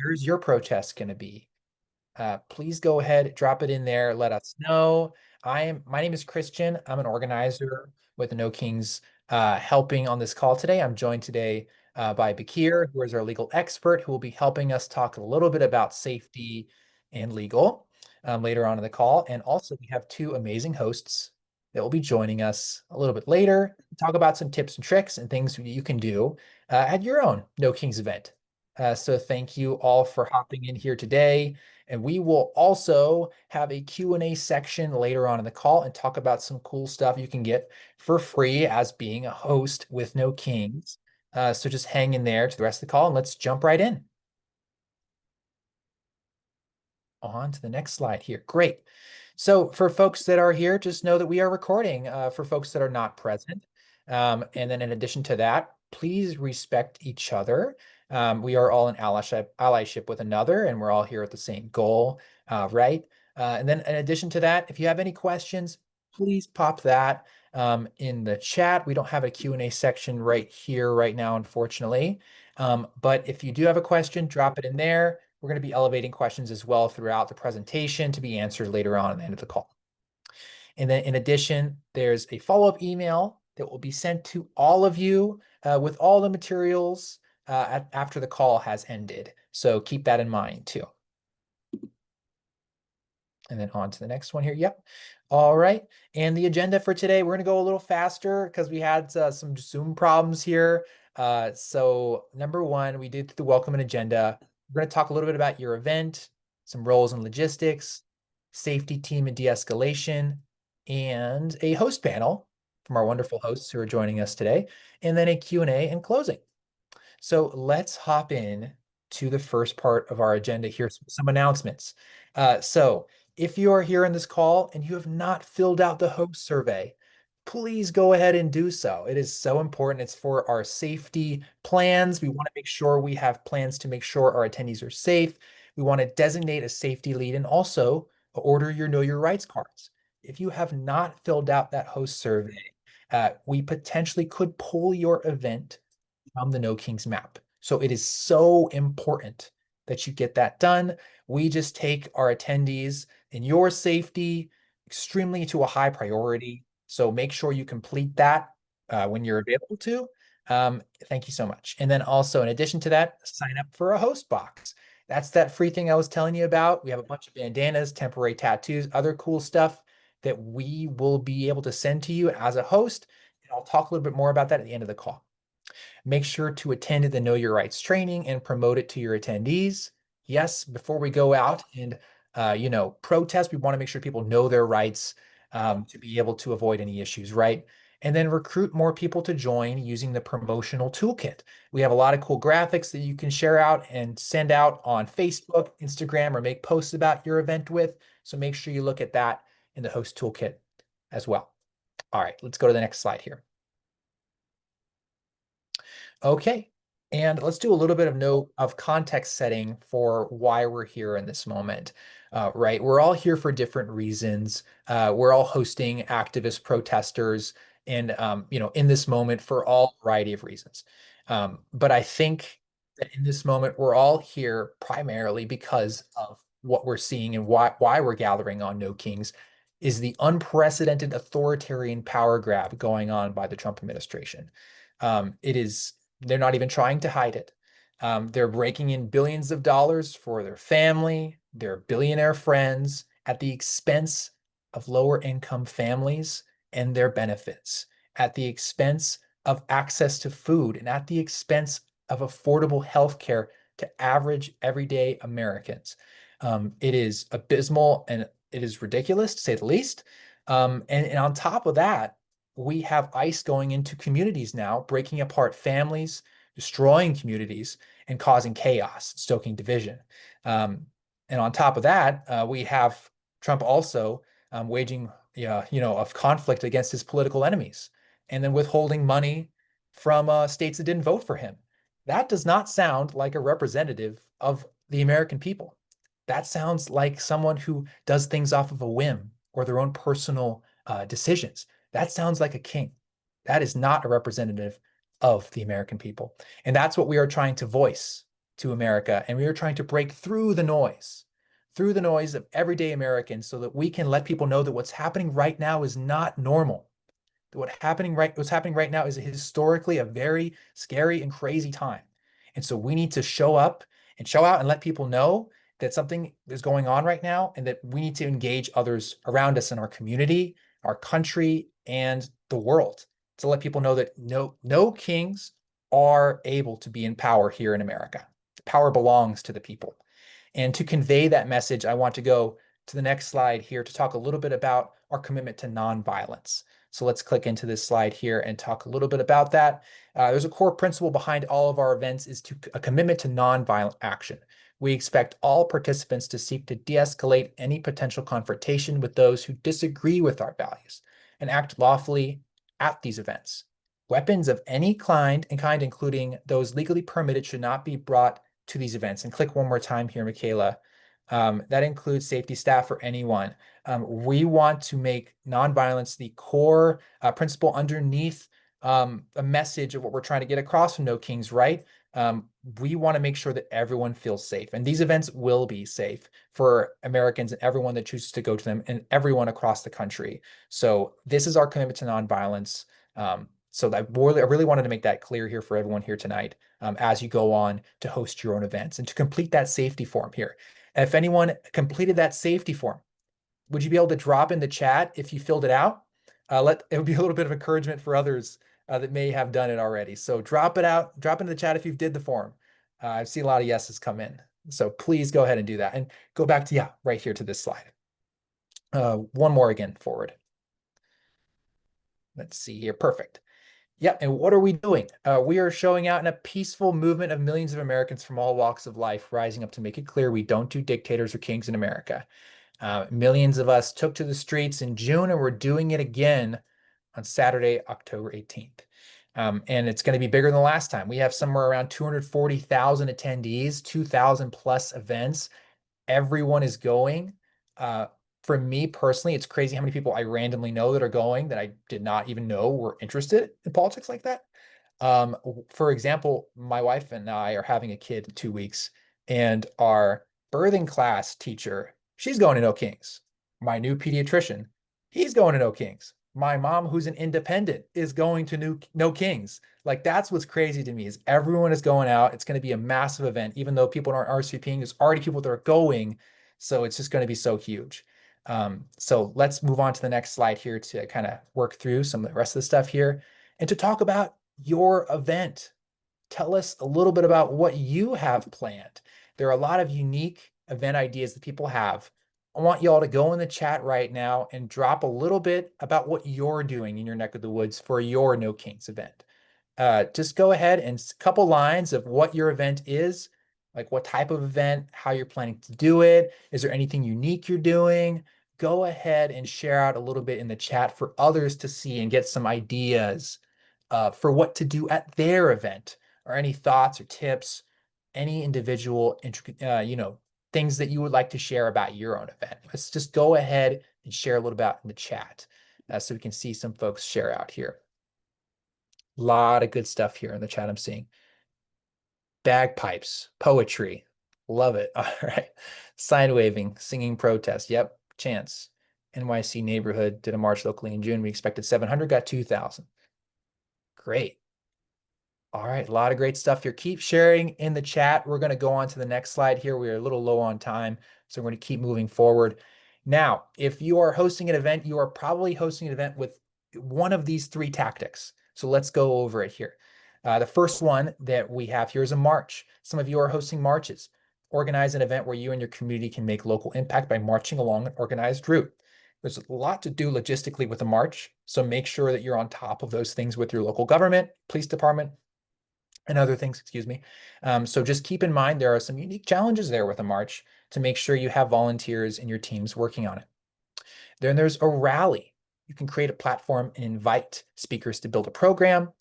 Where's your protest going to be? Please go ahead, drop it in there. Let us know. My name is Christian. I'm an organizer with the No Kings helping on this call today. I'm joined today by Bakir, who is our legal expert, who will be helping us talk a little bit about safety and legal later on in the call. And also, we have two amazing hosts that will be joining us a little bit later to talk about some tips and tricks and things you can do at your own No Kings event. So thank you all for hopping in here today. And we will also have a Q&A section later on in the call and talk about some cool stuff you can get for free as being a host with No Kings. So just hang in there to the rest of the call and let's jump right in. On to the next slide here. Great. So for folks that are here, just know that we are recording for folks that are not present. And then in addition to that, please respect each other. We are all in allyship with another, and we're all here at the same goal, right? And then in addition to that, if you have any questions, please pop that in the chat. We don't have a Q&A section right here right now, unfortunately. But if you do have a question, drop it in there. We're going to be elevating questions as well throughout the presentation to be answered later on at the end of the call. And then in addition, there's a follow-up email that will be sent to all of you with all the materials after the call has ended. So keep that in mind too. And then on to the next one here. Yep. All right. And the agenda for today, we're going to go a little faster because we had some Zoom problems here. So number one, we did the welcome and agenda. We're going to talk a little bit about your event, some roles and logistics, safety team and de-escalation, and a host panel from our wonderful hosts who are joining us today, and then a Q&A and closing. So let's hop in to the first part of our agenda here, some announcements. So if you are here in this call and you have not filled out the host survey, please go ahead and do so. It is so important. It's for our safety plans. We want to make sure we have plans to make sure our attendees are safe. We want to designate a safety lead and also order your Know Your Rights cards. If you have not filled out that host survey, we potentially could pull your event from the No Kings map. So it is so important that you get that done. We just take our attendees and your safety extremely to a high priority. So make sure you complete that when you're available to. Thank you so much. And then also, in addition to that, sign up for a host box. That's that free thing I was telling you about. We have a bunch of bandanas, temporary tattoos, other cool stuff that we will be able to send to you as a host. And I'll talk a little bit more about that at the end of the call. Make sure to attend the Know Your Rights training and promote it to your attendees. Yes, before we go out and protest, we want to make sure people know their rights to be able to avoid any issues, right? And then recruit more people to join using the promotional toolkit. We have a lot of cool graphics that you can share out and send out on Facebook, Instagram, or make posts about your event with. So make sure you look at that in the host toolkit as well. All right, let's go to the next slide here. Okay, and let's do a little bit of note of context setting for why we're here in this moment. Right, we're all here for different reasons. We're all hosting activist protesters, and in this moment for all variety of reasons. But I think that in this moment we're all here primarily because of what we're seeing and why we're gathering on No Kings is the unprecedented authoritarian power grab going on by the Trump administration. It is They're not even trying to hide it. They're breaking in billions of dollars for their family, their billionaire friends, at the expense of lower income families and their benefits, at the expense of access to food, and at the expense of affordable health care to average everyday Americans. It is abysmal and it is ridiculous, to say the least. And on top of that, we have ICE going into communities now, breaking apart families, destroying communities, and causing chaos, stoking division. And on top of that, we have Trump also waging, a conflict against his political enemies, and then withholding money from states that didn't vote for him. That does not sound like a representative of the American people. That sounds like someone who does things off of a whim or their own personal decisions. That sounds like a king. That is not a representative of the American people. And that's what we are trying to voice to America, and we are trying to break through the noise of everyday Americans so that we can let people know that what's happening right now is not normal. What's happening right now is historically a very scary and crazy time. And so we need to show up and show out and let people know that something is going on right now and that we need to engage others around us in our community, our country, and the world to let people know that no kings are able to be in power here in America. Power belongs to the people. And to convey that message, I want to go to the next slide here to talk a little bit about our commitment to nonviolence. So let's click into this slide here and talk a little bit about that. There's a core principle behind all of our events is a commitment to nonviolent action. We expect all participants to seek to de-escalate any potential confrontation with those who disagree with our values and act lawfully at these events. Weapons of any kind, including those legally permitted, should not be brought to these events. And click one more time here, Michaela. That includes safety staff or anyone. We want to make nonviolence the core principle underneath a message of what we're trying to get across from No Kings, right? We want to make sure that everyone feels safe. And these events will be safe for Americans and everyone that chooses to go to them and everyone across the country. So this is our commitment to nonviolence. So I really wanted to make that clear here for everyone here tonight as you go on to host your own events and to complete that safety form here. If anyone completed that safety form, would you be able to drop in the chat if you filled it out? It would be a little bit of encouragement for others that may have done it already. So drop into the chat if you did the form. I've seen a lot of yeses come in. So please go ahead and do that. And go back to, right here to this slide. One more again, forward. Let's see here, perfect. Yep, and what are we doing? We are showing out in a peaceful movement of millions of Americans from all walks of life, rising up to make it clear we don't do dictators or kings in America. Millions of us took to the streets in June, and we're doing it again on Saturday, October 18th. And it's going to be bigger than the last time. We have somewhere around 240,000 attendees, 2,000 plus events. Everyone is going. For me personally, it's crazy how many people I randomly know that are going that I did not even know were interested in politics like that. For example, my wife and I are having a kid in 2 weeks, and our birthing class teacher, she's going to No Kings. My new pediatrician, he's going to No Kings. My mom, who's an independent, is going to No Kings. Like, that's what's crazy to me is everyone is going out. It's going to be a massive event, even though people aren't RSVPing. There's already people that are going, so it's just going to be so huge. So let's move on to the next slide here to kind of work through some of the rest of the stuff here and to talk about your event. Tell us a little bit about what you have planned. There are a lot of unique event ideas that people have. I want you all to go in the chat right now and drop a little bit about what you're doing in your neck of the woods for your No Kings event. Just go ahead and a couple lines of what your event is, like what type of event, how you're planning to do it. Is there anything unique you're doing? Go ahead and share out a little bit in the chat for others to see and get some ideas for what to do at their event, or any thoughts or tips, any individual, things that you would like to share about your own event. Let's just go ahead and share a little bit in the chat so we can see some folks share out here. A lot of good stuff here in the chat I'm seeing. Bagpipes, poetry, love it. All right. Sign waving, singing protest. Yep. Chance. NYC neighborhood did a march locally in June. We expected 700, got 2,000. Great. All right, a lot of great stuff here. Keep sharing in the chat. We're going to go on to the next slide here. We are a little low on time, so we're going to keep moving forward. Now, if you are hosting an event, you are probably hosting an event with one of these three tactics. So let's go over it here. The first one that we have here is a march. Some of you are hosting marches. Organize an event where you and your community can make local impact by marching along an organized route. There's a lot to do logistically with a march, so make sure that you're on top of those things with your local government, police department, and other things, excuse me. So just keep in mind, there are some unique challenges there with a march to make sure you have volunteers in your teams working on it. Then there's a rally. You can create a platform and invite speakers to build a program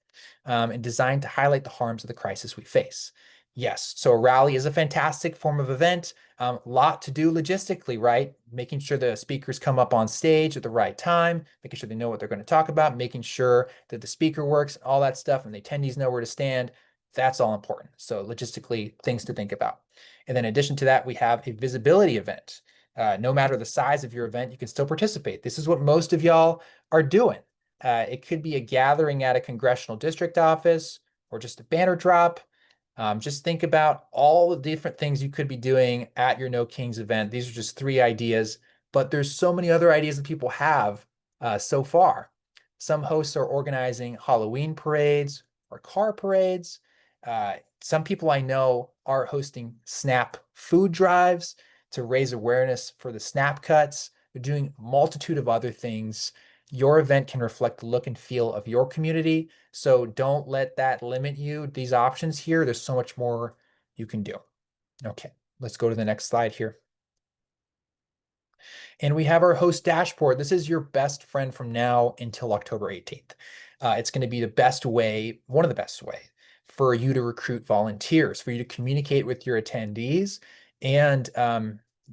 and designed to highlight the harms of the crisis we face. Yes, so a rally is a fantastic form of event. A lot to do logistically, right? Making sure the speakers come up on stage at the right time, making sure they know what they're going to talk about, making sure that the speaker works, all that stuff, and the attendees know where to stand. That's all important. So logistically, things to think about. And then in addition to that, we have a visibility event. No matter the size of your event, you can still participate. This is what most of y'all are doing. It could be a gathering at a congressional district office or just a banner drop. Just think about all the different things you could be doing at your No Kings event. These are just 3 ideas, but there's so many other ideas that people have so far. Some hosts are organizing Halloween parades or car parades. Some people I know are hosting SNAP food drives to raise awareness for the SNAP cuts. They're doing a multitude of other things. Your event can reflect the look and feel of your community. So don't let that limit you. These options here, there's so much more you can do. Okay, let's go to the next slide here. And we have our host dashboard. This is your best friend from now until October 18th. It's going to be the best way, one of the best way for you to recruit volunteers, for you to communicate with your attendees, and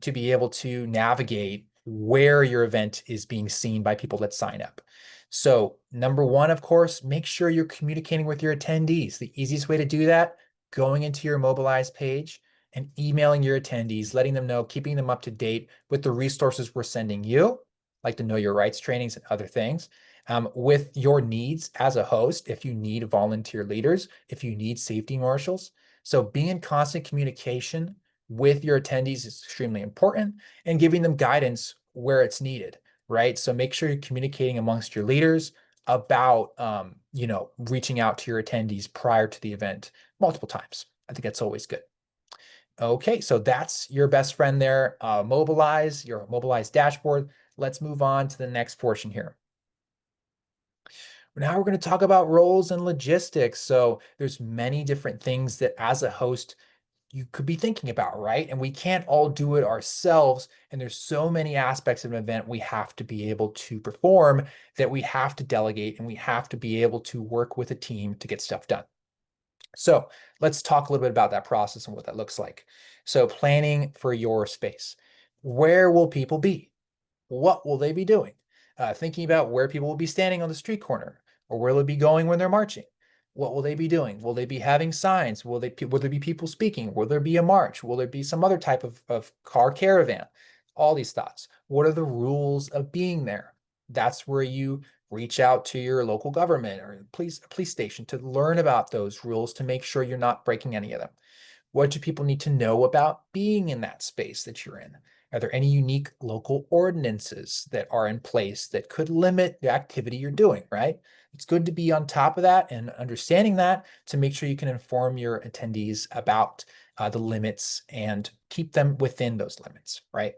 to be able to navigate where your event is being seen by people that sign up. So number one, of course, make sure you're communicating with your attendees. The easiest way to do that, going into your Mobilize page and emailing your attendees, letting them know, keeping them up to date with the resources we're sending you, like the Know Your Rights trainings and other things, with your needs as a host, if you need volunteer leaders, if you need safety marshals. So being in constant communication with your attendees is extremely important, and giving them guidance where it's needed, right? So make sure you're communicating amongst your leaders about, reaching out to your attendees prior to the event multiple times. I think that's always good. Okay, so that's your best friend there, Mobilize, your Mobilize dashboard. Let's move on to the next portion here. Now we're going to talk about roles and logistics. So there's many different things that as a host you could be thinking about, right? And we can't all do it ourselves. And there's so many aspects of an event we have to be able to perform that we have to delegate, and we have to be able to work with a team to get stuff done. So let's talk a little bit about that process and what that looks like. So planning for your space. Where will people be? What will they be doing? Thinking about where people will be standing on the street corner, or where they'll be going when they're marching. What will they be doing? Will they be having signs? Will there be people speaking? Will there be a march? Will there be some other type of car caravan? All these thoughts. What are the rules of being there? That's where you reach out to your local government or police station to learn about those rules to make sure you're not breaking any of them. What do people need to know about being in that space that you're in? Are there any unique local ordinances that are in place that could limit the activity you're doing, right? It's good to be on top of that and understanding that to make sure you can inform your attendees about the limits and keep them within those limits, right?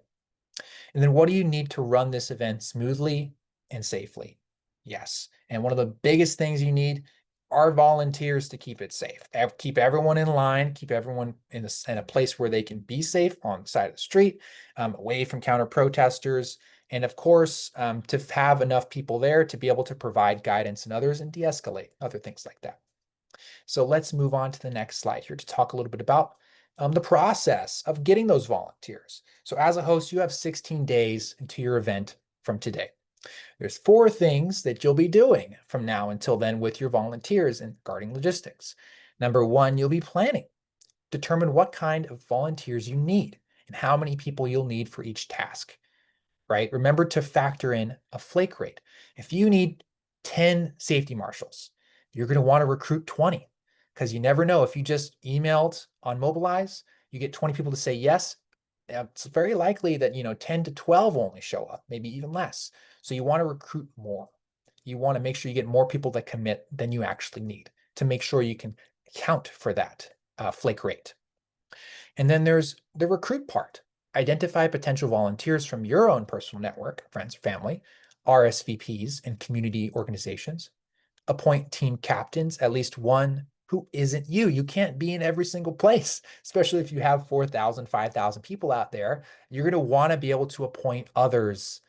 And then what do you need to run this event smoothly and safely? Yes. And one of the biggest things you need are volunteers to keep it safe. Keep everyone in line, keep everyone in a place where they can be safe on the side of the street, away from counter protesters. And of course, to have enough people there to be able to provide guidance and others and de-escalate, other things like that. So let's move on to the next slide here to talk a little bit about the process of getting those volunteers. So as a host, you have 16 days into your event from today. There's 4 things that you'll be doing from now until then with your volunteers and regarding logistics. Number 1, you'll be planning. Determine what kind of volunteers you need and how many people you'll need for each task, right? Remember to factor in a flake rate. If you need 10 safety marshals, you're going to want to recruit 20, because you never know. If you just emailed on Mobilize, you get 20 people to say yes. It's very likely that 10 to 12 only show up, maybe even less. So you want to recruit more. You want to make sure you get more people that commit than you actually need to make sure you can account for that flake rate. And then there's the recruit part. Identify potential volunteers from your own personal network, friends, family, RSVPs, and community organizations. Appoint team captains, at least one who isn't you. You can't be in every single place, especially if you have 4,000, 5,000 people out there. You're going to want to be able to appoint others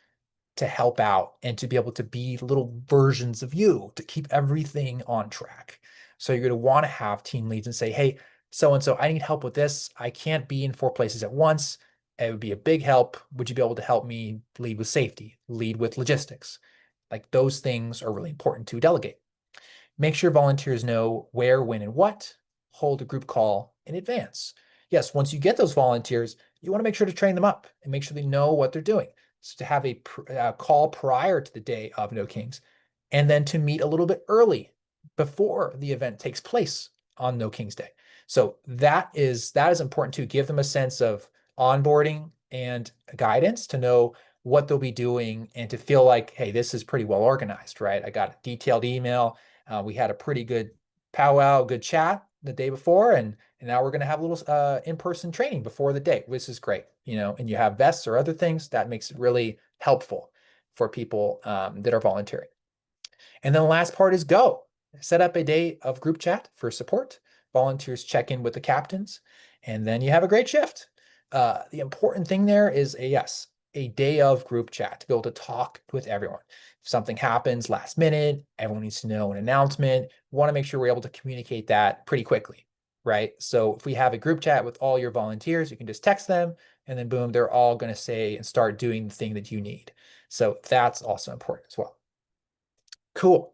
to help out and to be able to be little versions of you to keep everything on track. So you're going to want to have team leads and say, hey, so-and-so, I need help with this. I can't be in 4 places at once. It would be a big help. Would you be able to help me lead with safety, lead with logistics? Like those things are really important to delegate. Make sure volunteers know where, when, and what. hold a group call in advance. Yes, once you get those volunteers, you want to make sure to train them up and make sure they know what they're doing. So to have a call prior to the day of No Kings, and then to meet a little bit early before the event takes place on No King's Day. So that is important to give them a sense of onboarding and guidance to know what they'll be doing and to feel like, hey, this is pretty well organized, right? I got a detailed email. We had a pretty good powwow, good chat the day before, and now we're going to have a little in-person training before the day. This is great, and you have vests or other things that makes it really helpful for people that are volunteering. And then the last part is go. Set up a day of group chat for support. Volunteers check in with the captains, and then you have a great shift. The important thing there is a day of group chat to be able to talk with everyone. If something happens last minute, everyone needs to know an announcement. We want to make sure we're able to communicate that pretty quickly, right? So if we have a group chat with all your volunteers, you can just text them, and then boom, they're all going to say and start doing the thing that you need. So that's also important as well. Cool.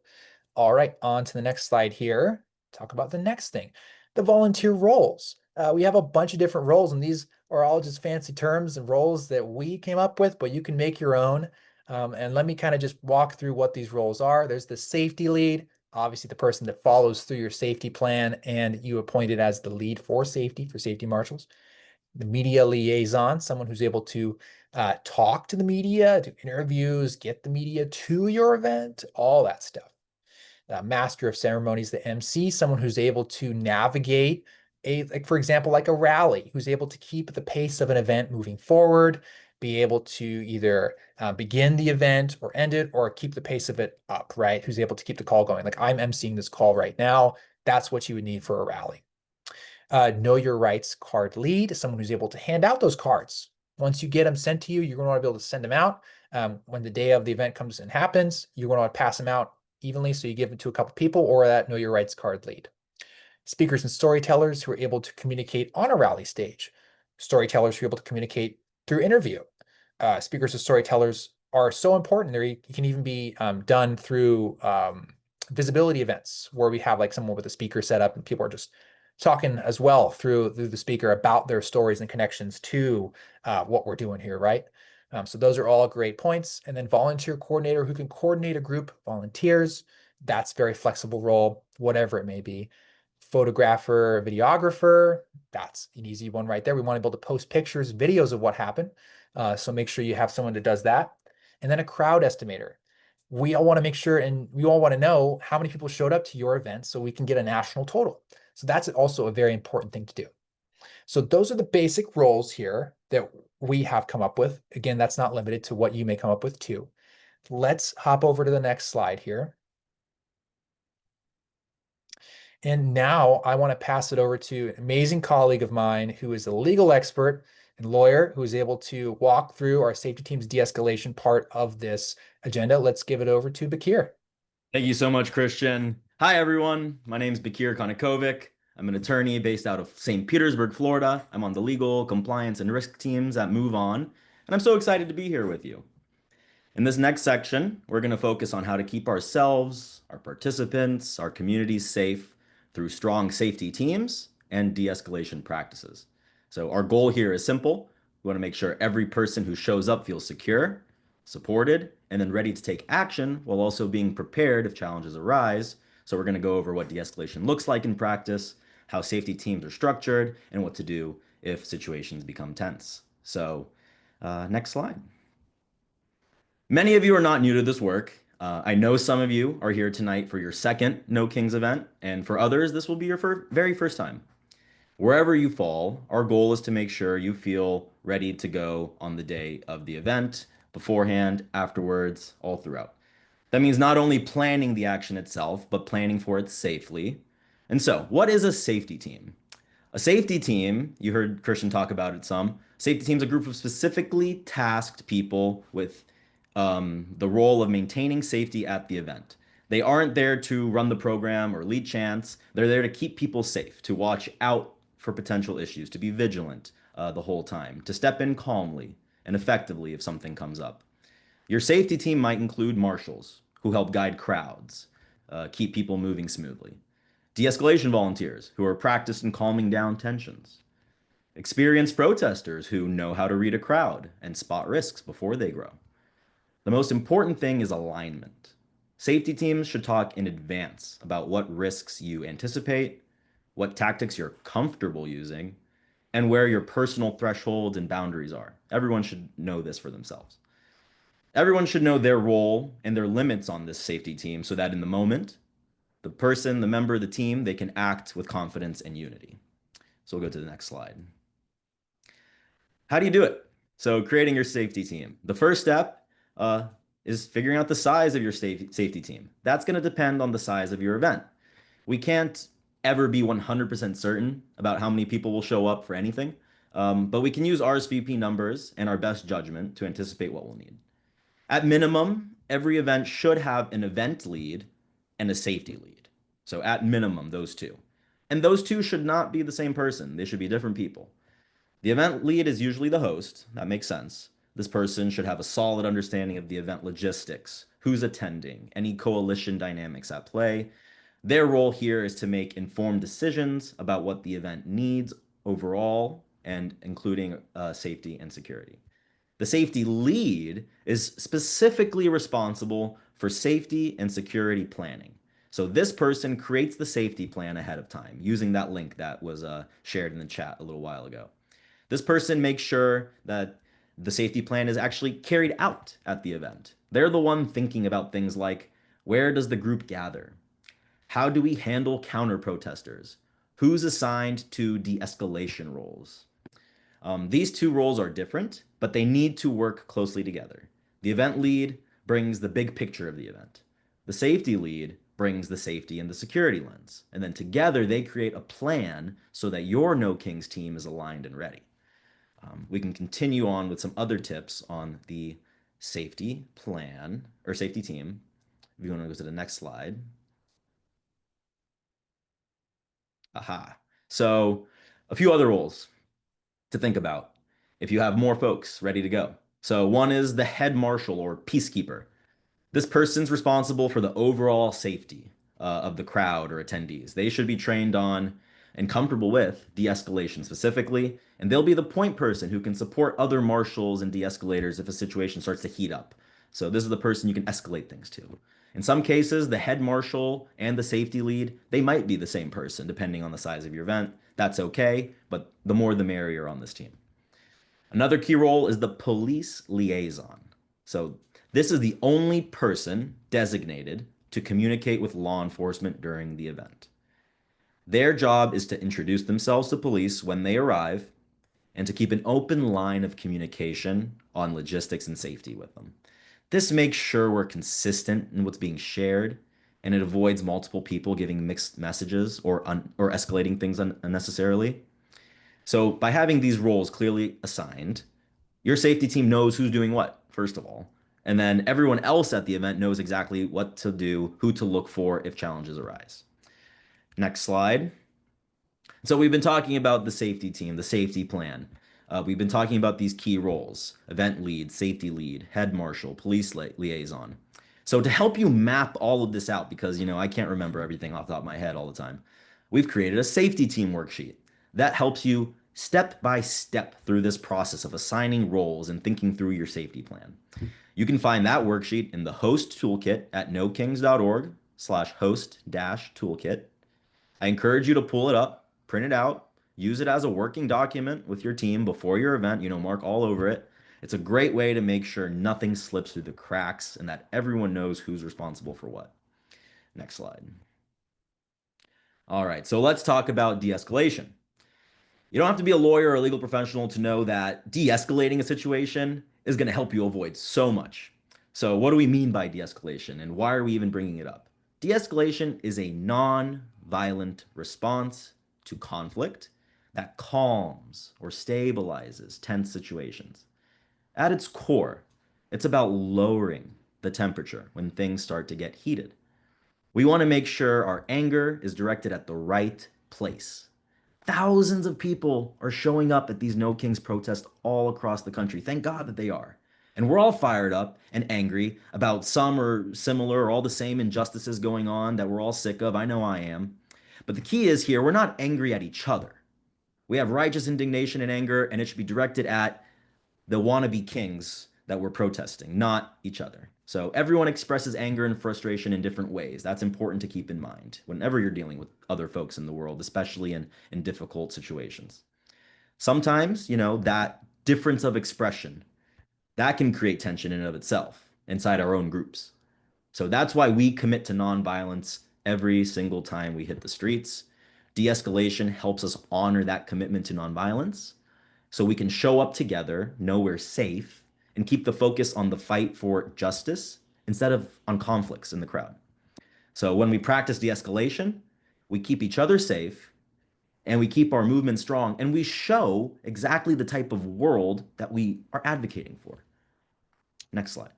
All right, on to the next slide here. Talk about the next thing, the volunteer roles. We have a bunch of different roles, and these are all just fancy terms and roles that we came up with, but you can make your own. And let me kind of just walk through what these roles are. There's the safety lead, obviously the person that follows through your safety plan, and you appointed as the lead for safety marshals. The media liaison, someone who's able to talk to the media, do interviews, get the media to your event, all that stuff. Master of ceremonies, the MC, someone who's able to navigate for example, like a rally, who's able to keep the pace of an event moving forward, be able to either begin the event or end it, or keep the pace of it up, right? Who's able to keep the call going. Like I'm emceeing this call right now. That's what you would need for a rally. Know your rights card lead, someone who's able to hand out those cards. Once you get them sent to you, you're going to want to be able to send them out. When the day of the event comes and happens, you're going to want to pass them out evenly, so you give it to a couple people, or that know your rights card lead. Speakers and storytellers who are able to communicate on a rally stage. Storytellers who are able to communicate through interview. Speakers and storytellers are so important. They can even be done through visibility events where we have like someone with a speaker set up and people are just talking as well through the speaker about their stories and connections to what we're doing here, right? So those are all great points. And then volunteer coordinator who can coordinate a group of volunteers. That's very flexible role, whatever it may be. Photographer, videographer, that's an easy one right there. We want to be able to post pictures, videos of what happened. So make sure you have someone that does that. And then a crowd estimator. We all want to make sure, and we all want to know how many people showed up to your event so we can get a national total. So that's also a very important thing to do. So those are the basic roles here that we have come up with. Again, that's not limited to what you may come up with too. Let's hop over to the next slide here. And now I want to pass it over to an amazing colleague of mine who is a legal expert and lawyer who is able to walk through our safety team's de-escalation part of this agenda. Let's give it over to Bakir. Thank you so much, Christian. Hi, everyone. My name is Bakir Konakovic. I'm an attorney based out of St. Petersburg, Florida. I'm on the legal, compliance, and risk teams at Move On, and I'm so excited to be here with you. In this next section, we're going to focus on how to keep ourselves, our participants, our communities safe through strong safety teams and de-escalation practices. So our goal here is simple. We want to make sure every person who shows up feels secure, supported, and then ready to take action while also being prepared if challenges arise. So we're going to go over what de-escalation looks like in practice, how safety teams are structured, and what to do if situations become tense. So next slide. Many of you are not new to this work. I know some of you are here tonight for your second No Kings event, and for others, this will be your very first time. Wherever you fall, our goal is to make sure you feel ready to go on the day of the event, beforehand, afterwards, all throughout. That means not only planning the action itself, but planning for it safely. And so, what is a safety team? A safety team, you heard Christian talk about it some. Safety team is a group of specifically tasked people with the role of maintaining safety at the event. They aren't there to run the program or lead chants. They're there to keep people safe, to watch out for potential issues, to be vigilant the whole time, to step in calmly and effectively if something comes up. Your safety team might include marshals who help guide crowds, keep people moving smoothly. De-escalation volunteers who are practiced in calming down tensions, experienced protesters who know how to read a crowd and spot risks before they grow. The most important thing is alignment. Safety teams should talk in advance about what risks you anticipate, what tactics you're comfortable using, and where your personal thresholds and boundaries are. Everyone should know this for themselves. Everyone should know their role and their limits on this safety team so that in the moment, the member of the team, they can act with confidence and unity. So we'll go to the next slide. How do you do it? So creating your safety team. The first step is figuring out the size of your safety team. That's going to depend on the size of your event. We can't ever be 100% certain about how many people will show up for anything, but we can use RSVP numbers and our best judgment to anticipate what we'll need. At minimum, every event should have an event lead and a safety lead. So at minimum, those two. And those two should not be the same person. They should be different people. The event lead is usually the host. That makes sense. This person should have a solid understanding of the event logistics, who's attending, any coalition dynamics at play. Their role here is to make informed decisions about what the event needs overall, and including safety and security. The safety lead is specifically responsible for safety and security planning. So this person creates the safety plan ahead of time using that link that was shared in the chat a little while ago. This person makes sure that the safety plan is actually carried out at the event. They're the one thinking about things like, where does the group gather? How do we handle counter protesters? Who's assigned to de-escalation roles? These two roles are different, but they need to work closely together. The event lead brings the big picture of the event. The safety lead brings the safety and the security lens. And then together they create a plan so that your No Kings team is aligned and ready. We can continue on with some other tips on the safety plan or safety team. If you want to go to the next slide. Aha. So a few other roles to think about if you have more folks ready to go. So one is the head marshal or peacekeeper. This person's responsible for the overall safety of the crowd or attendees. They should be trained on and comfortable with de-escalation specifically, and they'll be the point person who can support other marshals and de-escalators if a situation starts to heat up. So this is the person you can escalate things to. In some cases, the head marshal and the safety lead, they might be the same person depending on the size of your event. That's okay, but the more the merrier on this team. Another key role is the police liaison. So this is the only person designated to communicate with law enforcement during the event. Their job is to introduce themselves to police when they arrive and to keep an open line of communication on logistics and safety with them. This makes sure we're consistent in what's being shared, and it avoids multiple people giving mixed messages or escalating things unnecessarily. So by having these roles clearly assigned, your safety team knows who's doing what, first of all. And then everyone else at the event knows exactly what to do, who to look for if challenges arise. Next slide. So we've been talking about the safety team, the safety plan. We've been talking about these key roles: event lead, safety lead, head marshal, police liaison. So to help you map all of this out, because I can't remember everything off the top of my head all the time, we've created a safety team worksheet that helps you step by step through this process of assigning roles and thinking through your safety plan. You can find that worksheet in the host toolkit at nokings.org/host-toolkit. I encourage you to pull it up, print it out, use it as a working document with your team before your event, mark all over it. It's a great way to make sure nothing slips through the cracks and that everyone knows who's responsible for what. Next slide. All right, so let's talk about de-escalation. You don't have to be a lawyer or a legal professional to know that de-escalating a situation is going to help you avoid so much. So what do we mean by de-escalation, and why are we even bringing it up? De-escalation is a non-violent response to conflict that calms or stabilizes tense situations. At its core, it's about lowering the temperature when things start to get heated. We want to make sure our anger is directed at the right place. Thousands of people are showing up at these No Kings protests all across the country. Thank God that they are. And we're all fired up and angry about some or similar or all the same injustices going on that we're all sick of. I know I am. But the key is here, we're not angry at each other. We have righteous indignation and anger, and it should be directed at the wannabe kings that we're protesting, not each other. So everyone expresses anger and frustration in different ways. That's important to keep in mind whenever you're dealing with other folks in the world, especially in difficult situations. Sometimes, that difference of expression, that can create tension in and of itself inside our own groups. So that's why we commit to nonviolence every single time we hit the streets. De-escalation helps us honor that commitment to nonviolence so we can show up together, know we're safe, and keep the focus on the fight for justice instead of on conflicts in the crowd. So when we practice de-escalation, we keep each other safe and we keep our movement strong and we show exactly the type of world that we are advocating for. Next slide.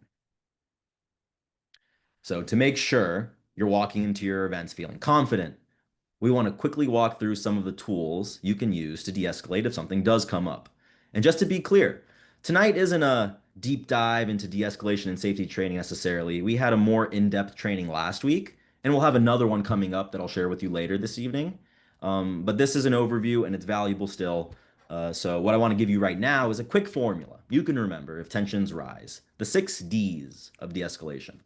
So to make sure you're walking into your events feeling confident, we want to quickly walk through some of the tools you can use to de-escalate if something does come up. And just to be clear, tonight isn't a deep dive into de-escalation and safety training necessarily. We had a more in-depth training last week, and we'll have another one coming up that I'll share with you later this evening. But this is an overview, and it's valuable still. So what I want to give you right now is a quick formula you can remember if tensions rise. The 6 Ds of de-escalation.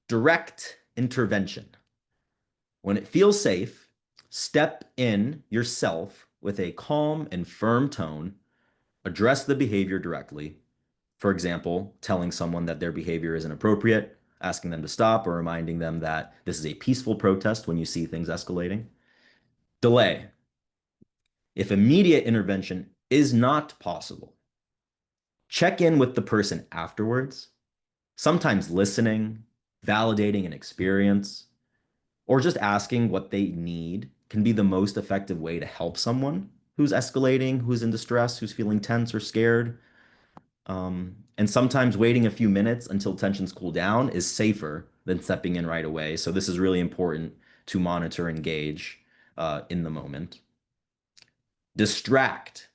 Direct intervention. When it feels safe, step in yourself with a calm and firm tone, address the behavior directly. For example, telling someone that their behavior is inappropriate, asking them to stop, or reminding them that this is a peaceful protest when you see things escalating. Delay. If immediate intervention is not possible, check in with the person afterwards, sometimes listening, validating an experience, or just asking what they need can be the most effective way to help someone who's escalating, who's in distress, who's feeling tense or scared. And sometimes waiting a few minutes until tensions cool down is safer than stepping in right away. So this is really important to monitor and gauge in the moment. Distract.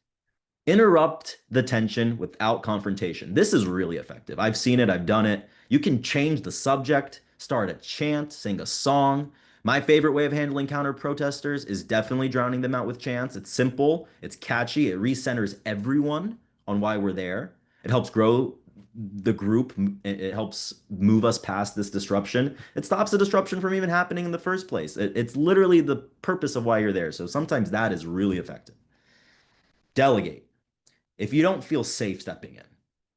Interrupt the tension without confrontation. This is really effective. I've seen it, I've done it. You can change the subject, start a chant, sing a song. My favorite way of handling counter protesters is definitely drowning them out with chants. It's simple, it's catchy, it recenters everyone on why we're there. It helps grow the group, it helps move us past this disruption. It stops the disruption from even happening in the first place. It's literally the purpose of why you're there. So sometimes that is really effective. Delegate. If you don't feel safe stepping in,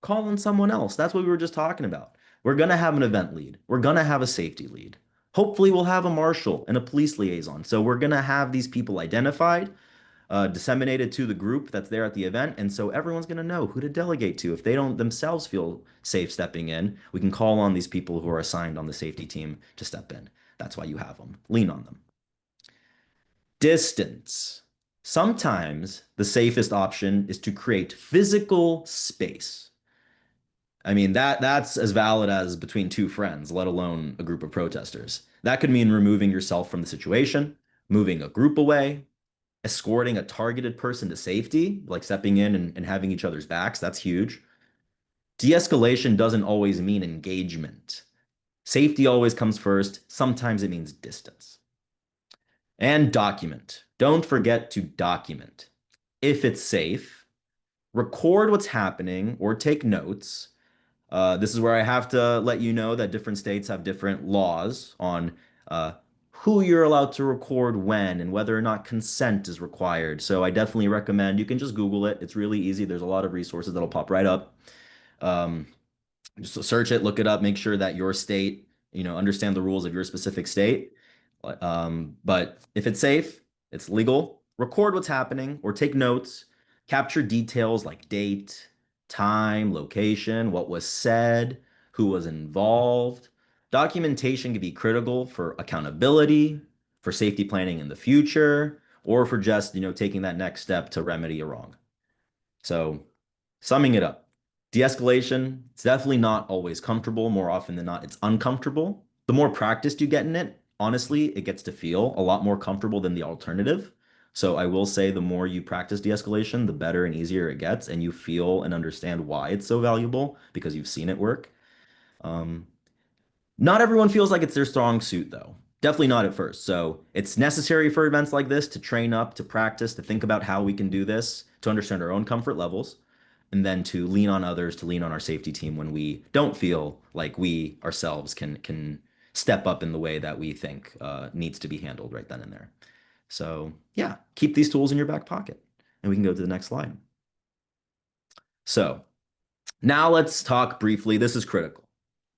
call on someone else. That's what we were just talking about. We're going to have an event lead. We're going to have a safety lead. Hopefully, we'll have a marshal and a police liaison. So we're going to have these people identified, disseminated to the group that's there at the event. And so everyone's going to know who to delegate to. If they don't themselves feel safe stepping in, we can call on these people who are assigned on the safety team to step in. That's why you have them. Lean on them. Distance. Sometimes the safest option is to create physical space. I mean, that's as valid as between two friends, let alone a group of protesters. That could mean removing yourself from the situation, moving a group away, escorting a targeted person to safety, like stepping in and having each other's backs. That's huge. De-escalation doesn't always mean engagement. Safety always comes first. Sometimes it means distance. And document. Don't forget to document. If it's safe, record what's happening or take notes. This is where I have to let you know that different states have different laws on who you're allowed to record when and whether or not consent is required. So I definitely recommend you can just Google it. It's really easy. There's a lot of resources that'll pop right up. Um, just search it, look it up, make sure that your state, understand the rules of your specific state. But if it's safe, it's legal, record what's happening or take notes, capture details like date, time, location, what was said, who was involved. Documentation can be critical for accountability, for safety planning in the future, or for just, taking that next step to remedy a wrong. So, summing it up, de-escalation, it's definitely not always comfortable. More often than not, it's uncomfortable. The more practiced you get in it, honestly, it gets to feel a lot more comfortable than the alternative. So I will say the more you practice de-escalation, the better and easier it gets, and you feel and understand why it's so valuable because you've seen it work. Not everyone feels like it's their strong suit, though. Definitely not at first. So it's necessary for events like this to train up, to practice, to think about how we can do this, to understand our own comfort levels, and then to lean on others, to lean on our safety team when we don't feel like we ourselves can step up in the way that we think needs to be handled right then and there. So yeah, keep these tools in your back pocket, and we can go to the next slide. So now let's talk briefly. This is critical.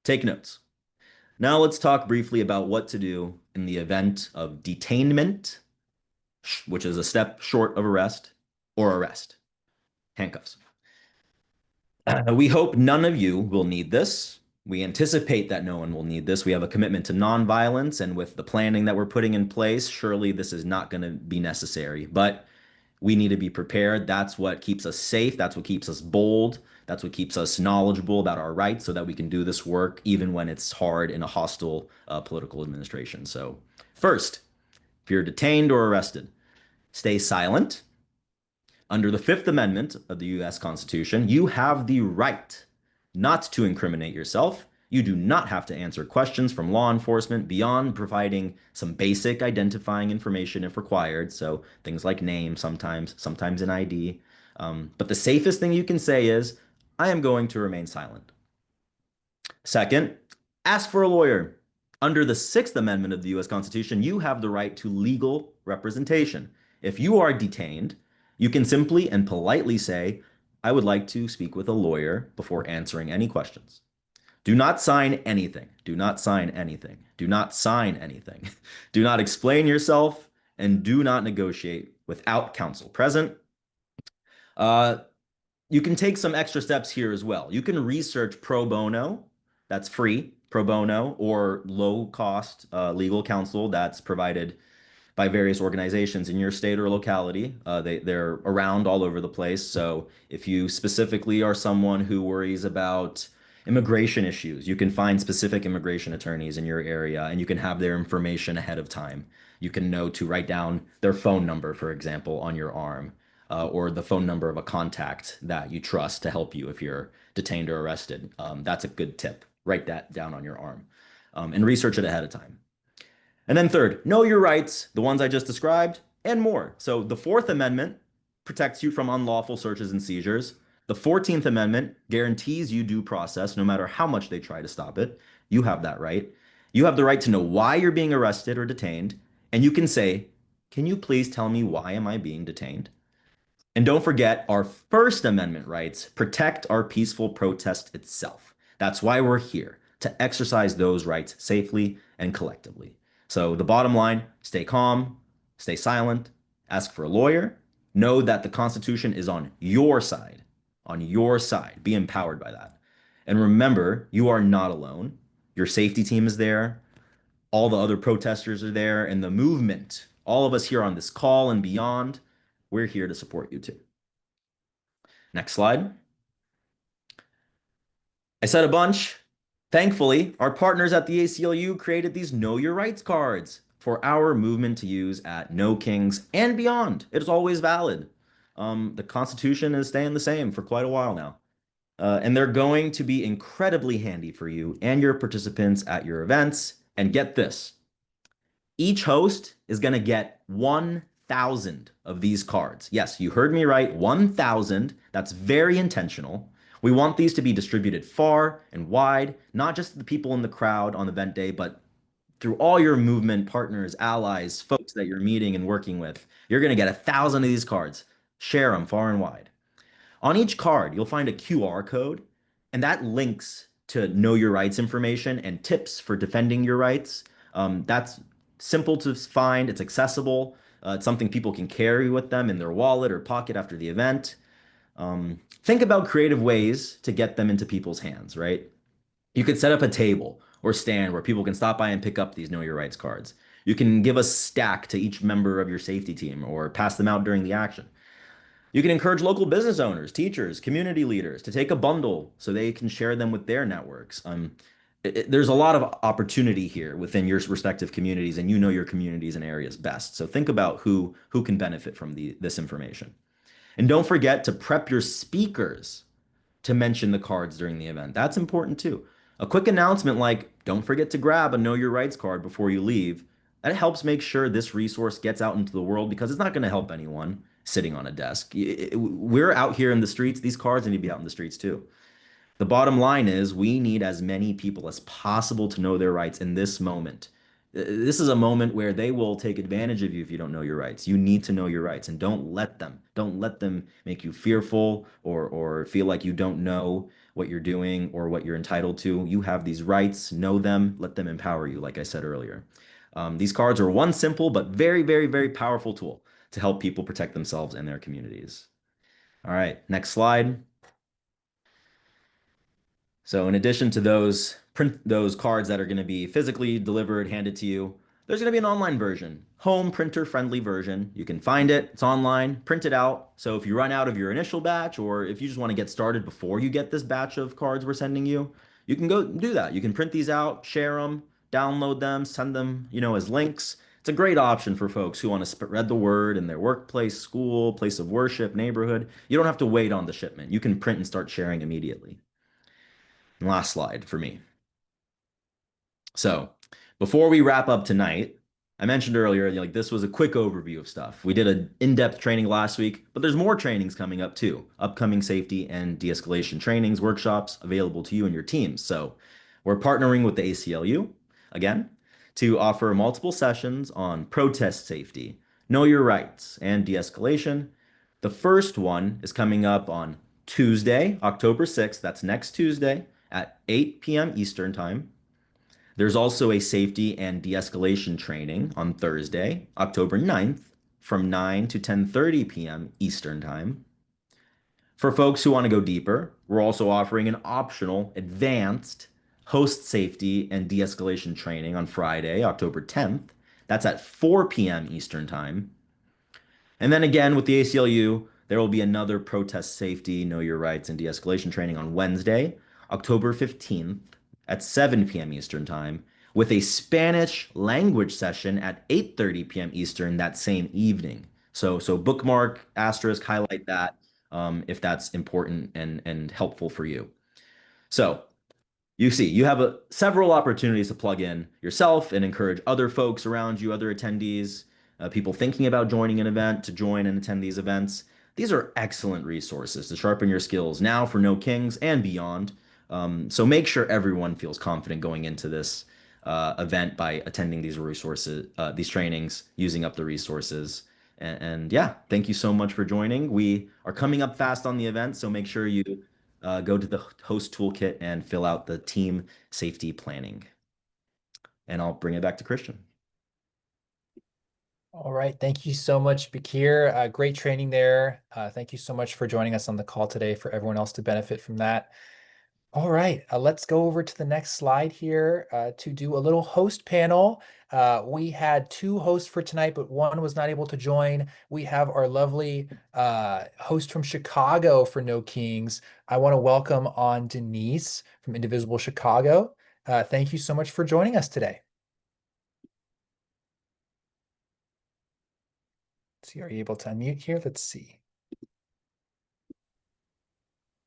Take notes. Now let's talk briefly about what to do in the event of detainment, which is a step short of arrest, or arrest, handcuffs. We hope none of you will need this. We anticipate that no one will need this. We have a commitment to nonviolence, and with the planning that we're putting in place, surely this is not going to be necessary. But we need to be prepared. That's what keeps us safe. That's what keeps us bold. That's what keeps us knowledgeable about our rights so that we can do this work even when it's hard in a hostile political administration. So, first, if you're detained or arrested, stay silent. Under the Fifth Amendment of the US Constitution, you have the right not to incriminate yourself. You do not have to answer questions from law enforcement beyond providing some basic identifying information if required. So things like name, sometimes an ID. But the safest thing you can say is, I am going to remain silent. Second, ask for a lawyer. Under the Sixth Amendment of the US Constitution, you have the right to legal representation. If you are detained, you can simply and politely say, I would like to speak with a lawyer before answering any questions. Do not sign anything. Do not sign anything. Do not sign anything. Do not explain yourself and do not negotiate without counsel present. Uh, you can take some extra steps here as well. You can research pro bono, that's free, pro bono, or low cost legal counsel that's provided by various organizations in your state or locality. They're around all over the place. So if you specifically are someone who worries about immigration issues, you can find specific immigration attorneys in your area and you can have their information ahead of time. You can know to write down their phone number, for example, on your arm, or the phone number of a contact that you trust to help you if you're detained or arrested. That's a good tip. Write that down on your arm and research it ahead of time. And then third, know your rights, the ones I just described, and more. So the Fourth Amendment protects you from unlawful searches and seizures. The 14th Amendment guarantees you due process no matter how much they try to stop it. You have that right. You have the right to know why you're being arrested or detained, and you can say, can you please tell me why am I being detained? And don't forget, our First Amendment rights protect our peaceful protest itself. That's why we're here, to exercise those rights safely and collectively. So the bottom line, stay calm, stay silent, ask for a lawyer, know that the Constitution is on your side, on your side. Be empowered by that. And remember, you are not alone. Your safety team is there. All the other protesters are there, and the movement, all of us here on this call and beyond, we're here to support you too. Next slide. I said a bunch. Thankfully, our partners at the ACLU created these Know Your Rights cards for our movement to use at No Kings and beyond. It is always valid. The Constitution is staying the same for quite a while now. And they're going to be incredibly handy for you and your participants at your events. And get this, each host is going to get 1,000 of these cards. Yes, you heard me right, 1,000. That's very intentional. We want these to be distributed far and wide, not just to the people in the crowd on event day, but through all your movement partners, allies, folks that you're meeting and working with. You're going to get 1,000 of these cards. Share them far and wide. On each card, you'll find a QR code, and that links to know your rights information and tips for defending your rights. That's simple to find, it's accessible, it's something people can carry with them in their wallet or pocket after the event. Think about creative ways to get them into people's hands, right? You could set up a table or stand where people can stop by and pick up these Know Your Rights cards. You can give a stack to each member of your safety team or pass them out during the action. You can encourage local business owners, teachers, community leaders to take a bundle so they can share them with their networks. There's a lot of opportunity here within your respective communities, and you know your communities and areas best. So think about who can benefit from this information. And don't forget to prep your speakers to mention the cards during the event. That's important too. A quick announcement like, don't forget to grab a Know Your Rights card before you leave That helps make sure this resource gets out into the world because it's not going to help anyone sitting on a desk. We're out here in the streets. These cards need to be out in the streets too. The bottom line is we need as many people as possible to know their rights in this moment. This is a moment where they will take advantage of you if you don't know your rights. You need to know your rights and don't let them. Don't let them make you fearful or feel like you don't know what you're doing or what you're entitled to. You have these rights, know them, let them empower you, like I said earlier. These cards are one simple but very, very, very powerful tool to help people protect themselves and their communities. All right, next slide. So in addition to those cards that are going to be physically delivered, handed to you, there's going to be an online version, home printer friendly version. You can find it, it's online, print it out. So if you run out of your initial batch or if you just want to get started before you get this batch of cards we're sending you, you can go do that. You can print these out, share them, download them, send them, as links. It's a great option for folks who want to spread the word in their workplace, school, place of worship, neighborhood. You don't have to wait on the shipment. You can print and start sharing immediately. And last slide for me. So before we wrap up tonight, I mentioned earlier, like this was a quick overview of stuff. We did an in-depth training last week, but there's more trainings coming up too. Upcoming safety and de-escalation trainings, workshops available to you and your teams. So we're partnering with the ACLU again to offer multiple sessions on protest safety, know your rights, and de-escalation. The first one is coming up on Tuesday, October 6th. That's next Tuesday at 8 p.m. Eastern Time. There's also a safety and de-escalation training on Thursday, October 9th from 9 to 10:30 p.m. Eastern Time. For folks who want to go deeper, we're also offering an optional advanced host safety and de-escalation training on Friday, October 10th. That's at 4 p.m. Eastern Time. And then again with the ACLU, there will be another protest safety, know your rights, and de-escalation training on Wednesday, October 15th at 7 p.m. Eastern Time, with a Spanish language session at 8:30 p.m. Eastern that same evening. So bookmark, asterisk, highlight that if that's important and helpful for you. So you see, you have several opportunities to plug in yourself and encourage other folks around you, other attendees, people thinking about joining an event to join and attend these events. These are excellent resources to sharpen your skills now for No Kings and beyond. So make sure everyone feels confident going into this event by attending these resources, these trainings, using up the resources. And yeah, thank you so much for joining. We are coming up fast on the event, so make sure you go to the host toolkit and fill out the team safety planning. And I'll bring it back to Christian. All right. Thank you so much, Bakir. Great training there. Thank you so much for joining us on the call today for everyone else to benefit from that. All right, let's go over to the next slide here to do a little host panel. We had two hosts for tonight, but one was not able to join. We have our lovely host from Chicago for No Kings. I want to welcome on Denise from Indivisible Chicago. Thank you so much for joining us today. Let's see, are you able to unmute here? Let's see.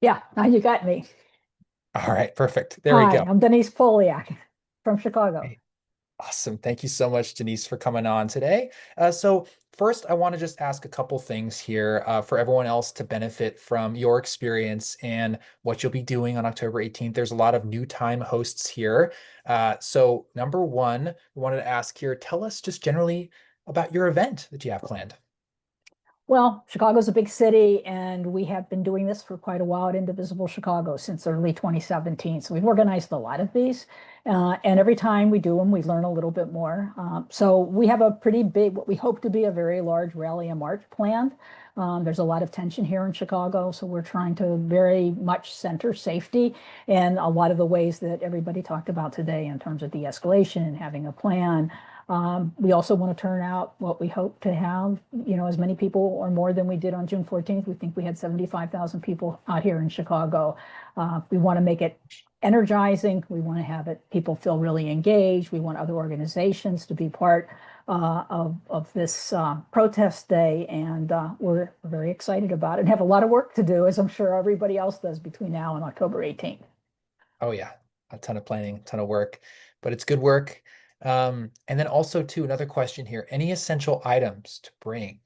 Yeah, now you got me. All right, perfect. There we Hi, go. I'm Denise Poliak from Chicago. Great. Awesome. Thank you so much, Denise, for coming on today. So first, I want to just ask a couple things here for everyone else to benefit from your experience and what you'll be doing on October 18th. There's a lot of new time hosts here. So number one, we wanted to ask here, tell us just generally about your event that you have planned. Well, Chicago's a big city, and we have been doing this for quite a while at Indivisible Chicago since early 2017. So we've organized a lot of these, and every time we do them, we learn a little bit more. So we have a pretty big, what we hope to be a very large rally and march planned. There's a lot of tension here in Chicago, so we're trying to very much center safety and a lot of the ways that everybody talked about today in terms of de-escalation and having a plan. We also want to turn out what we hope to have, as many people or more than we did on June 14th. We think we had 75,000 people out here in Chicago. We want to make it energizing. We want to have people feel really engaged. We want other organizations to be part of this protest day. And we're very excited about it and have a lot of work to do, as I'm sure everybody else does between now and October 18th. Oh yeah, a ton of planning, a ton of work, but it's good work. And then also too, another question here, any essential items to bring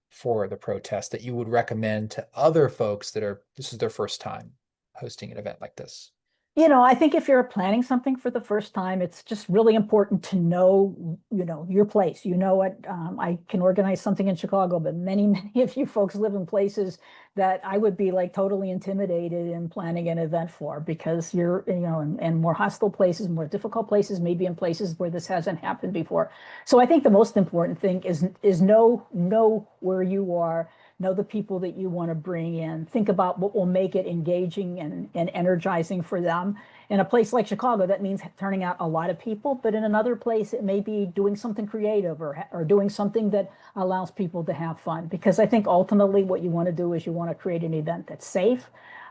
for the protest that you would recommend to other folks that this is their first time hosting an event like this? I think if you're planning something for the first time, it's just really important to know, your place. You know what? I can organize something in Chicago, but many, many of you folks live in places that I would be like totally intimidated in planning an event for because you're, in more hostile places, more difficult places, maybe in places where this hasn't happened before. So I think the most important thing is know where you are, know the people that you want to bring in, think about what will make it engaging and energizing for them. In a place like Chicago, that means turning out a lot of people, but in another place, it may be doing something creative or doing something that allows people to have fun. Because I think ultimately what you want to do is you want to create an event that's safe,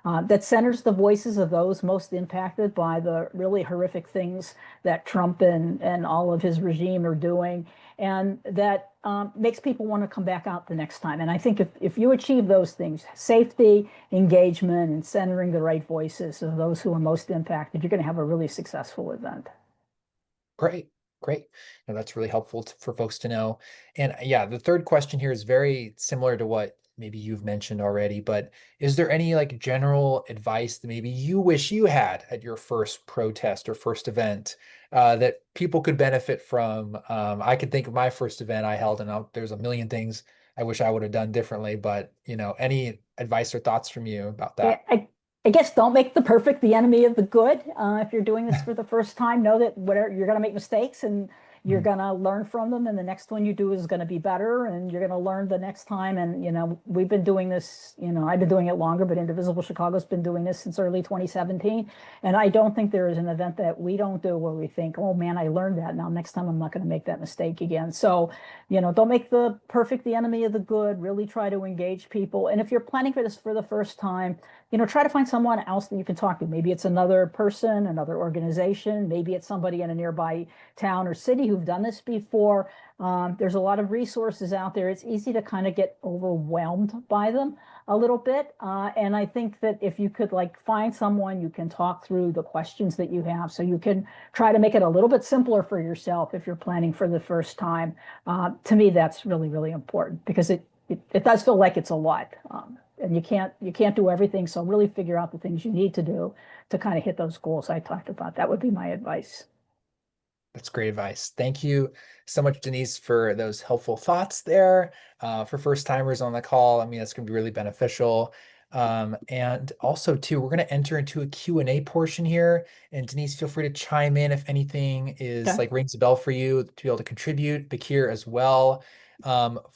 that centers the voices of those most impacted by the really horrific things that Trump and all of his regime are doing, and that makes people want to come back out the next time. And I think if you achieve those things, safety, engagement, and centering the right voices of those who are most impacted, you're going to have a really successful event. Great, great. No, that's really helpful for folks to know. And yeah, the third question here is very similar to what maybe you've mentioned already, but is there any like general advice that maybe you wish you had at your first protest or first event that people could benefit from? I can think of my first event I held, and there's a million things I wish I would have done differently, but any advice or thoughts from you about Yeah, that? I guess don't make the perfect the enemy of the good. If you're doing this for the first time, know that whatever you're going to make mistakes and you're Mhm. going to learn from them, and the next one you do is going to be better, and you're going to learn the next time. And we've been doing this. I've been doing it longer, but Indivisible Chicago's been doing this since early 2017, and I don't think there is an event that we don't do where we think, oh man, I learned that. Now next time I'm not going to make that mistake again. So, don't make the perfect the enemy of the good. Really try to engage people, and if you're planning for this for the first time, try to find someone else that you can talk to. Maybe it's another person, another organization. Maybe it's somebody in a nearby town or city who've done this before. There's a lot of resources out there. It's easy to kind of get overwhelmed by them a little bit. And I think that if you could like find someone you can talk through the questions that you have, so you can try to make it a little bit simpler for yourself if you're planning for the first time. To me, that's really, really important because it does feel like it's a lot. And you can't do everything. So really figure out the things you need to do to kind of hit those goals I talked about. That would be my advice. That's great advice. Thank you so much, Denise, for those helpful thoughts there. For first timers on the call, I mean, that's going to be really beneficial. And also, too, we're going to enter into a Q&A portion here. And Denise, feel free to chime in if anything is Okay. like rings a bell for you to be able to contribute. Bakir as well.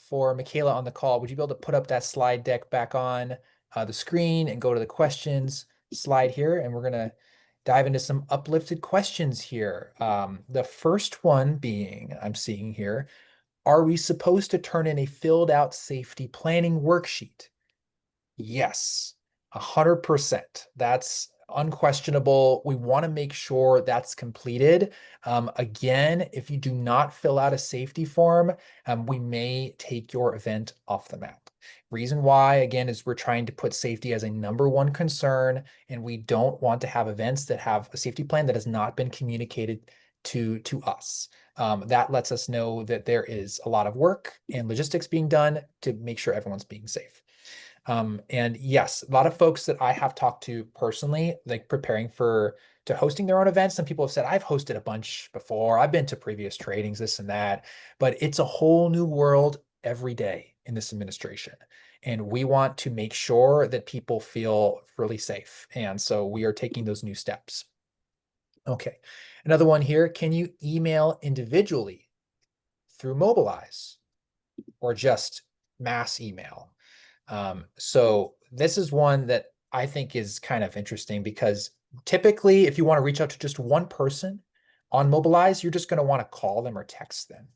For Michaela on the call, would you be able to put up that slide deck back on the screen and go to the questions slide here? And we're going to dive into some uplifted questions here. The first one being, I'm seeing here, are we supposed to turn in a filled out safety planning worksheet? Yes, 100%. That's unquestionable. We want to make sure that's completed. Again, if you do not fill out a safety form, we may take your event off the map. Reason why, again, is we're trying to put safety as a number one concern, and we don't want to have events that have a safety plan that has not been communicated to us. That lets us know that there is a lot of work and logistics being done to make sure everyone's being safe. And yes, a lot of folks that I have talked to personally, like preparing to hosting their own events, some people have said, I've hosted a bunch before. I've been to previous trainings, this and that, but it's a whole new world every day in this administration. And we want to make sure that people feel really safe. And so we are taking those new steps. Okay. Another one here. Can you email individually through Mobilize or just mass email? So this is one that I think is kind of interesting because typically, if you want to reach out to just one person on Mobilize, you're just going to want to call them or text them.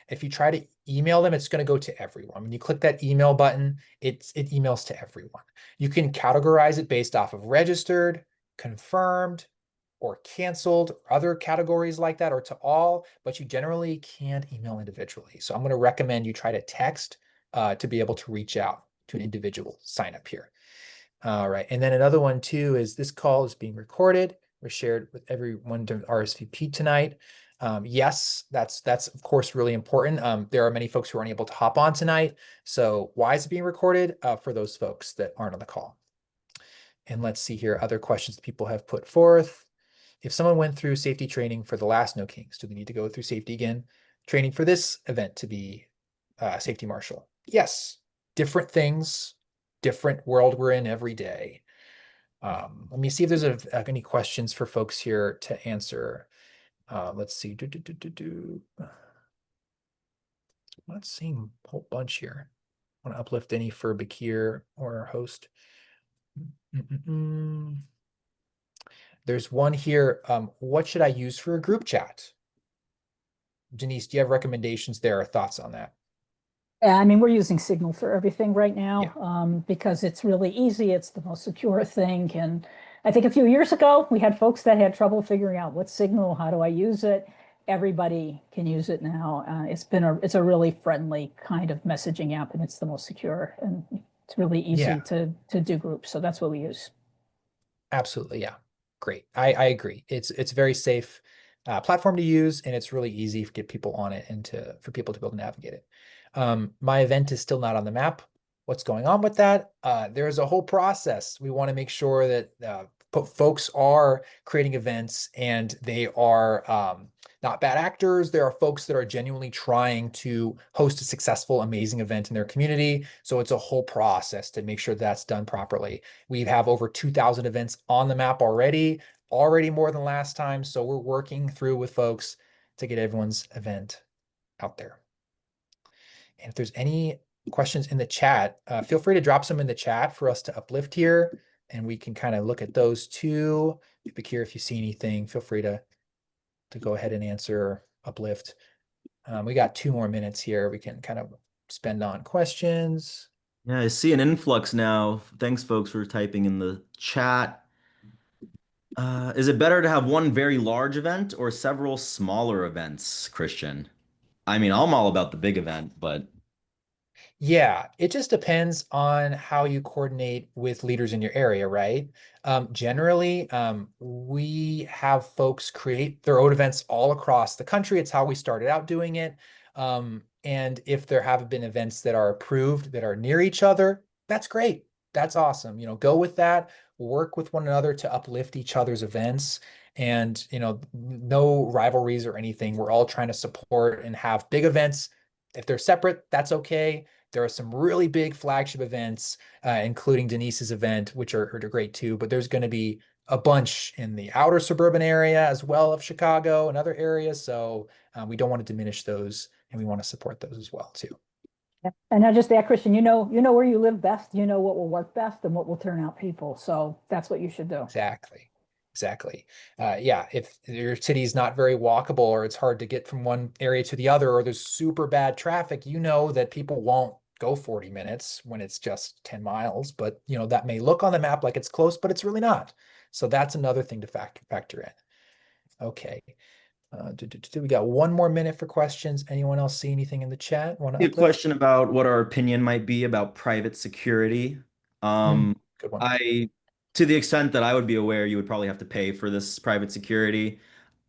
If you try to email them, it's going to go to everyone. When you click that email button, it emails to everyone. You can categorize it based off of registered, confirmed, or canceled, or other categories like that, or to all, but you generally can't email individually. So I'm going to recommend you try to text to be able to reach out to an individual sign up here. All right. And then another one too is this call is being recorded or shared with everyone to RSVP tonight. Yes, that's of course really important. There are many folks who aren't able to hop on tonight. So why is it being recorded? For those folks that aren't on the call. And let's see here, other questions that people have put forth. If someone went through safety training for the last No Kings, do they need to go through safety again? Training for this event to be safety marshal? Yes, different things, different world we're in every day. Let me see if there's any questions for folks here to answer. Let's see. I'm not seeing a whole bunch here. I want to uplift any for Bakir or our host. There's one here. What should I use for a group chat? Denise, do you have recommendations there or thoughts on that? Yeah, I mean, we're using Signal for everything right Yeah. now, because it's really easy. It's the most secure thing. And I think a few years ago, we had folks that had trouble figuring out what's Signal, how do I use it? Everybody can use it now. It's a really friendly kind of messaging app, and it's the most secure, and it's really easy Yeah, to do groups. So that's what we use. absolutely. Yeah. Great. I agree. It's a very safe platform to use, and it's really easy to get people on it and for people to be able to navigate it. My event is still not on the map. What's going on with that? There's a whole process. We want to make sure that folks are creating events and they are not bad actors. There are folks that are genuinely trying to host a successful, amazing event in their community. So it's a whole process to make sure that's done properly. We have over 2,000 events on the map already more than last time. So we're working through with folks to get everyone's event out there. And if there's any questions in the chat, feel free to drop some in the chat for us to uplift here, and we can kind of look at those too. Bakir, if you see anything, feel free to go ahead and answer or uplift. We got 2 more minutes here. We can kind of spend on questions. Yeah, I see an influx now. Thanks, folks, for typing in the chat. Is it better to have one very large event or several smaller events, Christian? I mean, I'm all about the big event, but Yeah, it just depends on how you coordinate with leaders in your area, right? Generally, we have folks create their own events all across the country. It's how we started out doing it. And if there have been events that are approved that are near each other, that's great. That's awesome. Go with that, work with one another to uplift each other's events. And, no rivalries or anything. We're all trying to support and have big events. If they're separate, that's okay. There are some really big flagship events, including Denise's event, which are great too. But there's going to be a bunch in the outer suburban area as well of Chicago and other areas. So we don't want to diminish those, and we want to support those as well too. Yeah. And not just that, Christian, you know where you live best, you know what will work best and what will turn out people. So that's what you should do. Exactly. Exactly. Yeah, if your city's not very walkable or it's hard to get from one area to the other, or there's super bad traffic, you know that people won't go 40 minutes when it's just 10 miles, but that may look on the map like it's close, but it's really not. So that's another thing to factor in. Okay. We got 1 more minute for questions. Anyone else see anything in the chat? Want to a uplift? question about what our opinion might be about private security. Good one. I, to the extent that I would be aware, you would probably have to pay for this private security.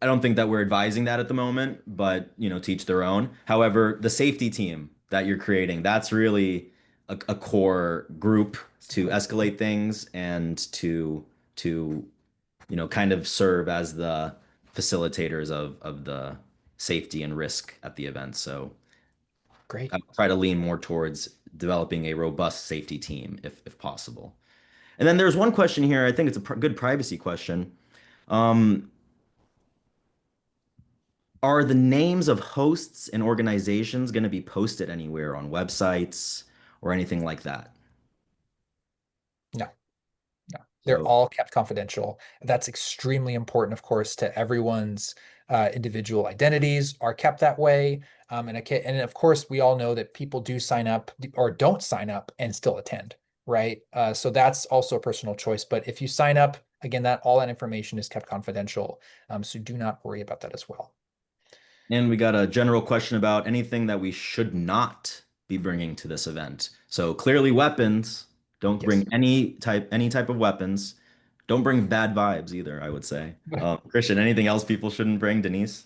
I don't think that we're advising that at the moment, but to each their own. However, the safety team that you're creating, that's really a core group to escalate things and to kind of serve as the facilitators of the safety and risk at the event. So Great. I would try to lean more towards developing a robust safety team if possible. And then there's one question here. I think it's a good privacy question. Um, are the names of hosts and organizations going to be posted anywhere on websites or anything like that? No. No, they're So, all kept confidential. That's extremely important, of course, to everyone's individual identities are kept that way. And of course, we all know that people do sign up or don't sign up and still attend, right? So that's also a personal choice. But if you sign up, again, that all that information is kept confidential. So do not worry about that as well. and we got a general question about anything that we should not be bringing to this event. So clearly weapons. Don't Yes. bring any type of weapons. Don't bring bad vibes either, I would say. Christian, anything else people shouldn't bring, Denise?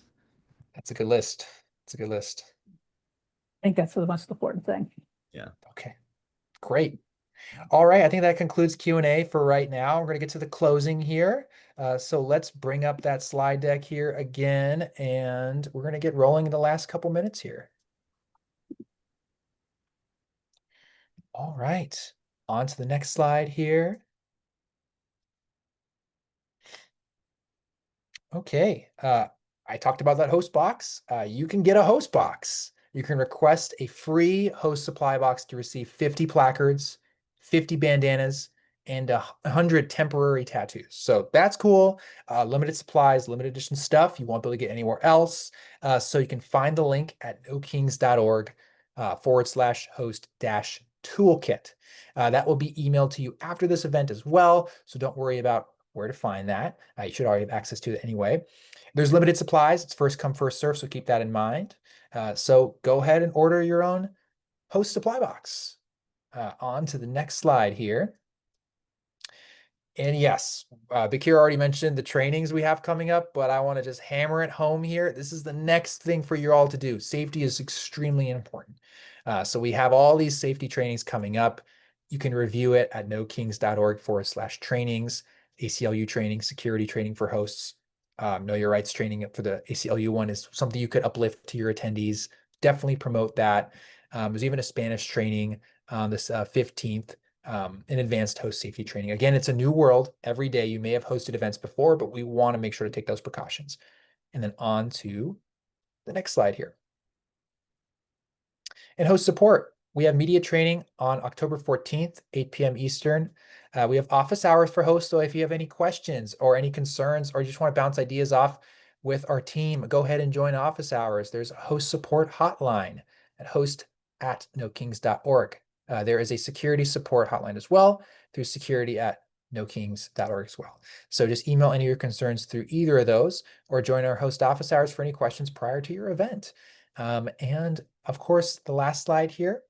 That's a good list. It's a good list. I think that's the most important thing. Yeah. Okay, great. All right, I think that concludes Q&A for right now. We're going to get to the closing here. So let's bring up that slide deck here again, and we're going to get rolling in the last couple minutes here. All right, on to the next slide here. Okay, I talked about that host box. You can get a host box. You can request a free host supply box to receive 50 placards, 50 bandanas, and 100 temporary tattoos. So that's cool. Limited supplies, limited edition stuff you won't be able to get anywhere else. So you can find the link at nokings.org /host dash toolkit. That will be emailed to you after this event as well. So don't worry about where to find that. You should already have access to it anyway. There's limited supplies. It's first come, first serve, so keep that in mind. So go ahead and order your own host supply box. On to the next slide here. And yes, Bakir already mentioned the trainings we have coming up, but I want to just hammer it home here. This is the next thing for you all to do. Safety is extremely important. So we have all these safety trainings coming up. You can review it at nokings.org /trainings, ACLU training, security training for hosts. Know Your Rights training for the ACLU one is something you could uplift to your attendees. Definitely promote that. There's even a Spanish training on this 15th. In advanced host safety training. Again, it's a new world every day. You may have hosted events before, but we want to make sure to take those precautions. And then on to the next slide here. And host support. We have media training on October 14th, 8 p.m. Eastern. We have office hours for hosts. So if you have any questions or any concerns, or you just want to bounce ideas off with our team, go ahead and join office hours. There's a host support hotline at host@nokings.org. There is a security support hotline as well through security@nokings.org as well. So just email any of your concerns through either of those, or join our host office hours for any questions prior to your event. And of course, the last slide here.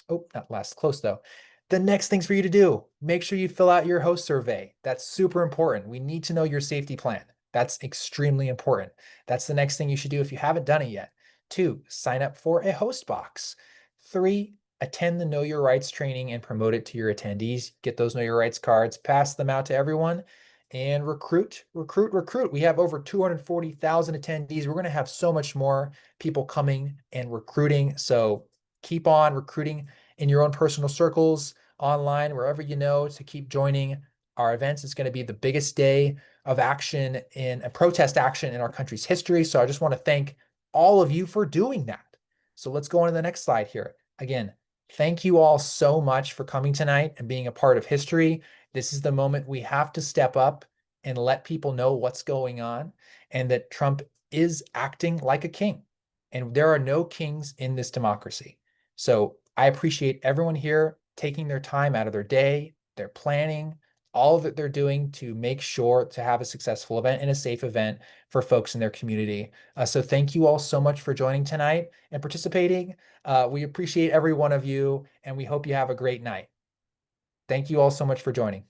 Oh, not last, close though. The next things for you to do, make sure you fill out your host survey. That's super important. We need to know your safety plan. That's extremely important. That's the next thing you should do if you haven't done it yet. 2, sign up for a host box. 3, attend the Know Your Rights training and promote it to your attendees. Get those Know Your Rights cards, pass them out to everyone, and recruit. We have over 240,000 attendees. We're going to have so much more people coming and recruiting. So keep on recruiting in your own personal circles, online, wherever you know, to keep joining our events. It's going to be the biggest day of action in a protest action in our country's history. So I just want to thank all of you for doing that. So let's go on to the next slide here. Again, thank you all so much for coming tonight and being a part of history. This is the moment we have to step up and let people know what's going on, and that Trump is acting like a king. And there are no kings in this democracy. So I appreciate everyone here taking their time out of their day, their planning, all that they're doing to make sure to have a successful event and a safe event for folks in their community. So thank you all so much for joining tonight and participating. We appreciate every one of you, and we hope you have a great night. Thank you all so much for joining.